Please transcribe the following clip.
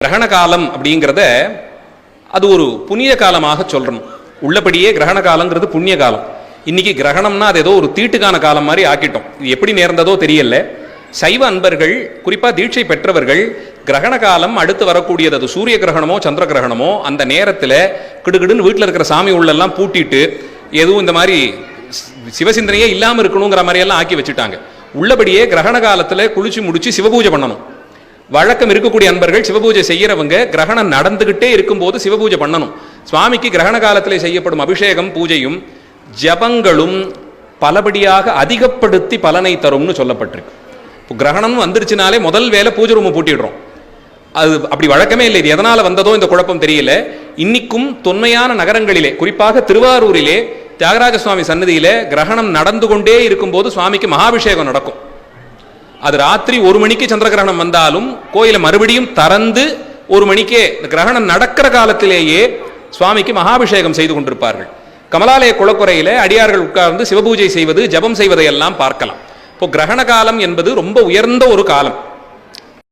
கிரகண காலம் அப்படிங்கிறத அது ஒரு புண்ணிய காலமாக சொல்றணும். உள்ளபடியே கிரகண காலங்கிறது புண்ணிய காலம். இன்னைக்கு கிரகணம்னா அது ஏதோ ஒரு தீட்டுக்கான காலம் மாதிரி ஆக்கிட்டோம். இது எப்படி நேர்ந்ததோ தெரியல. சைவ அன்பர்கள், குறிப்பா தீட்சை பெற்றவர்கள், கிரகண காலம் அடுத்து வரக்கூடியது, அது சூரிய கிரகணமோ சந்திர கிரகணமோ, அந்த நேரத்தில் கிடுகிடுன்னு வீட்டில் இருக்கிற சாமி உள்ளெல்லாம் பூட்டிட்டு எதுவும் இந்த மாதிரி சிவசிந்தனையே இல்லாமல் இருக்கணுங்கிற மாதிரியெல்லாம் ஆக்கி வச்சுட்டாங்க. உள்ளபடியே கிரகண காலத்தில் குளிச்சு முடிச்சு சிவபூஜை பண்ணணும். வழக்கம் இருக்கக்கூடிய அன்பர்கள், சிவபூஜை செய்யறவங்க கிரகணம் நடந்துகிட்டே இருக்கும்போது சிவபூஜை பண்ணணும். சுவாமிக்கு கிரகண காலத்தில் செய்யப்படும் அபிஷேகம் பூஜையும் ஜபங்களும் பலபடியாக அதிகப்படுத்தி பலனை தரும்னு சொல்லப்பட்டிருக்கு. இப்போ கிரகணம் வந்துருச்சுனாலே முதல் வேலை பூஜை ரூம் பூட்டிடுறோம். அது அப்படி வழக்கமே இல்லை. இது எதனால வந்ததோ இந்த குழப்பம் தெரியல. இன்னைக்கும் தொன்மையான நகரங்களிலே, குறிப்பாக திருவாரூரிலே தியாகராஜ சுவாமி சன்னதியில கிரகணம் நடந்து கொண்டே இருக்கும்போது சுவாமிக்கு மகாபிஷேகம் நடக்கும். அது ராத்திரி 1 மணிக்கு சந்திர கிரகணம் வந்தாலும் கோயிலை மறுபடியும் திறந்து 1 மணிக்கே கிரகணம் நடக்கிற காலத்திலேயே சுவாமிக்கு மகாபிஷேகம் செய்து கொண்டிருப்பார்கள். கமலாலய குளக்குறையில அடியார்கள் உட்கார்ந்து சிவபூஜை செய்வது, ஜபம் செய்வதையெல்லாம் பார்க்கலாம். இப்போ கிரகண காலம் என்பது ரொம்ப உயர்ந்த ஒரு காலம்.